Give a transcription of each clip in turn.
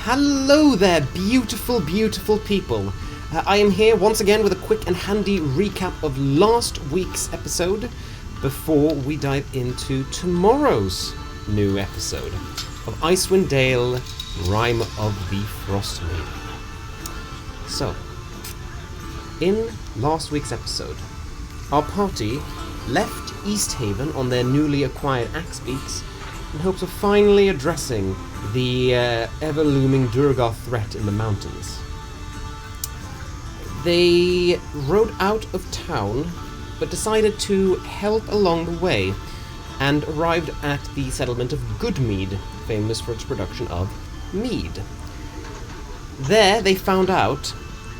Hello there, beautiful, beautiful people. I am here once again with a quick and handy recap of last week's episode before we dive into tomorrow's new episode of Icewind Dale, Rime of the Frostmaiden. So, in last week's episode, our party left East Haven on their newly acquired axe beaks in hopes of finally addressing the ever-looming Durgar threat in the mountains. They rode out of town, but decided to help along the way, and arrived at the settlement of Goodmead, famous for its production of mead. There they found out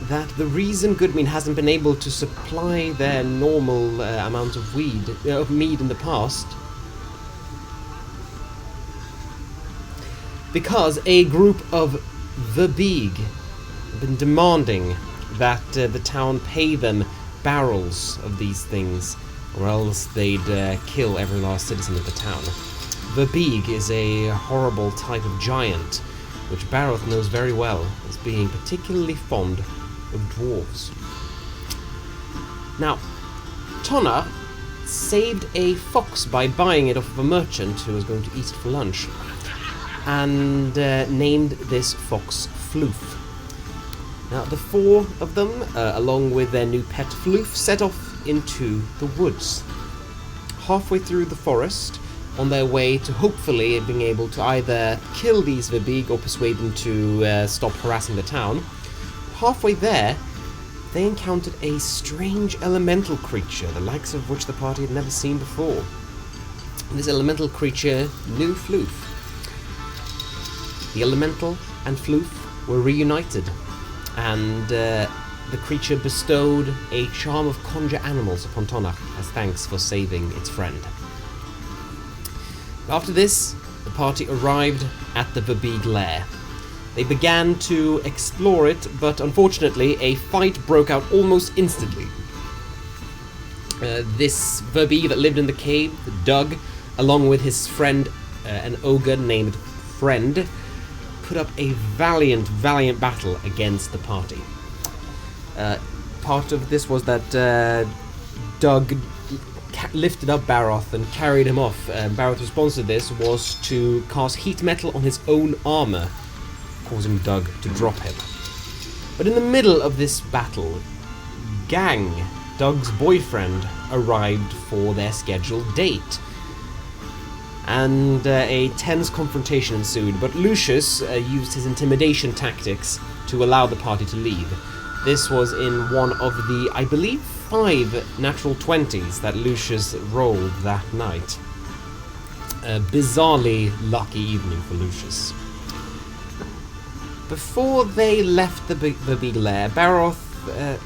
that the reason Goodmead hasn't been able to supply their normal amount of mead in the past, because a group of Behm have been demanding that the town pay them barrels of these things, or else they'd kill every last citizen of the town. Behm is a horrible type of giant, which Baroth knows very well as being particularly fond of dwarves. Now, Tonna saved a fox by buying it off of a merchant who was going to eat it for lunch, and named this fox Floof. Now, the four of them, along with their new pet Floof, set off into the woods. Halfway through the forest, on their way to hopefully being able to either kill these Behm or persuade them to stop harassing the town, halfway there, they encountered a strange elemental creature, the likes of which the party had never seen before. This elemental creature knew Floof. The elemental and Floof were reunited, and the creature bestowed a charm of conjure animals upon Tonna as thanks for saving its friend. After this, the party arrived at the Behm lair. They began to explore it, but unfortunately a fight broke out almost instantly. This Behm that lived in the cave, Doug, along with his friend, an ogre named Friend, put up a valiant battle against the party. Part of this was that Doug lifted up Baroth and carried him off. Baroth's response to this was to cast heat metal on his own armor, causing Doug to drop him. But in the middle of this battle, Gang, Doug's boyfriend, arrived for their scheduled date, and a tense confrontation ensued, but Lucius used his intimidation tactics to allow the party to leave. This was in one of the, I believe, 5 natural 20s that Lucius rolled that night. A bizarrely lucky evening for Lucius. Before they left the Behm lair, Baroth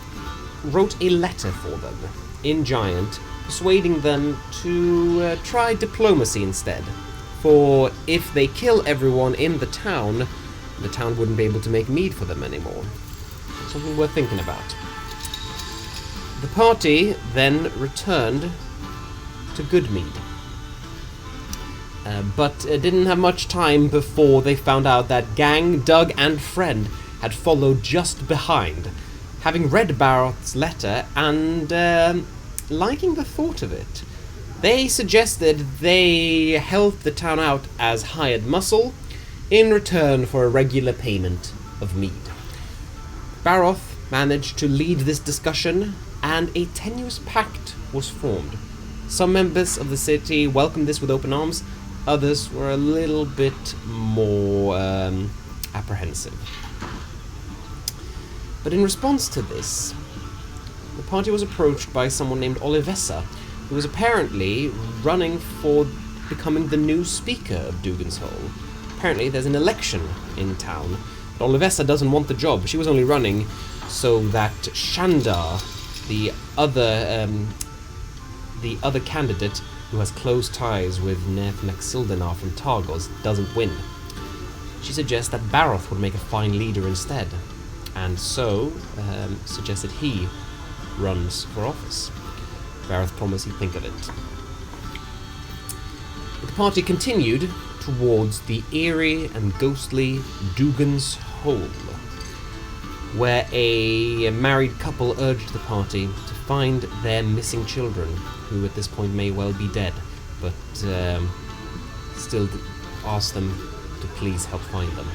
wrote a letter for them in Giant, persuading them to try diplomacy instead. For if they kill everyone in the town wouldn't be able to make mead for them anymore. Something worth thinking about. The party then returned to Goodmead. But didn't have much time before they found out that Gang, Doug, and Friend had followed just behind, having read Baroth's letter and liking the thought of it. They suggested they help the town out as hired muscle in return for a regular payment of mead. Baroth managed to lead this discussion, and a tenuous pact was formed. Some members of the city welcomed this with open arms, others were a little bit more apprehensive. But in response to this, the party was approached by someone named Olivessa, who was apparently running for becoming the new speaker of Dugan's Hole. Apparently there's an election in town, but Olivessa doesn't want the job. She was only running so that Shandar, the other candidate who has close ties with Neth Maxildenar from Targos, doesn't win. She suggests that Baroth would make a fine leader instead, and so suggested he runs for office. Baroth promised he'd think of it. The party continued towards the eerie and ghostly Dugan's Hole, where a married couple urged the party to find their missing children, who at this point may well be dead, but still asked them to please help find them.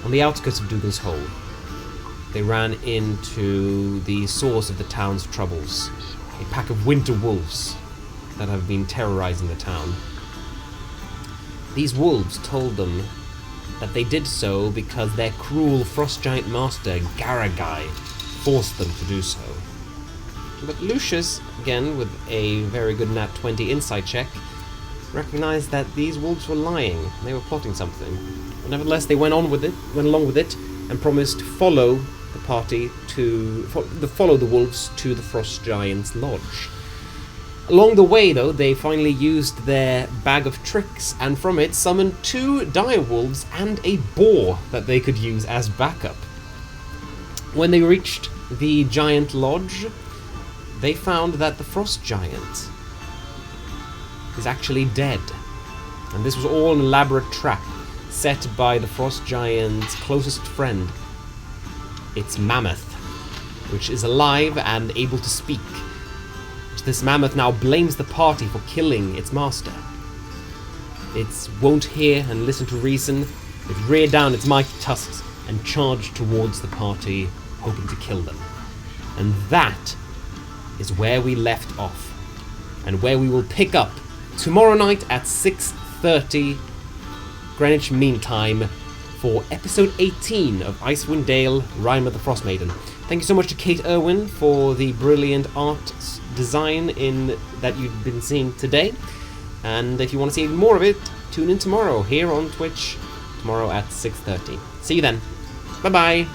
On the outskirts of Dugan's Hole, they ran into the source of the town's troubles, a pack of winter wolves that have been terrorizing the town. These wolves told them that they did so because their cruel frost giant master, Gariba, forced them to do so. But Lucius, again with a very good nat 20 insight check, recognized that these wolves were lying. They were plotting something. But nevertheless, they went along with it, and promised to follow the party follow the wolves to the frost giant's lodge. Along the way, though, they finally used their bag of tricks, and from it summoned 2 dire wolves and a boar that they could use as backup. When they reached the giant lodge, they found that the frost giant is actually dead. And this was all an elaborate trap set by the frost giant's closest friend, its mammoth, which is alive and able to speak. This mammoth now blames the party for killing its master. It won't hear and listen to reason. It reared down its mighty tusks and charged towards the party, hoping to kill them. And that is where we left off, and where we will pick up tomorrow night at 6:30 Greenwich Mean Time for episode 18 of Icewind Dale, Rime of the Frostmaiden. Thank you so much to Kate Irwin for the brilliant art design that you've been seeing today. And if you want to see more of it, tune in tomorrow here on Twitch, tomorrow at 6:30. See you then. Bye-bye.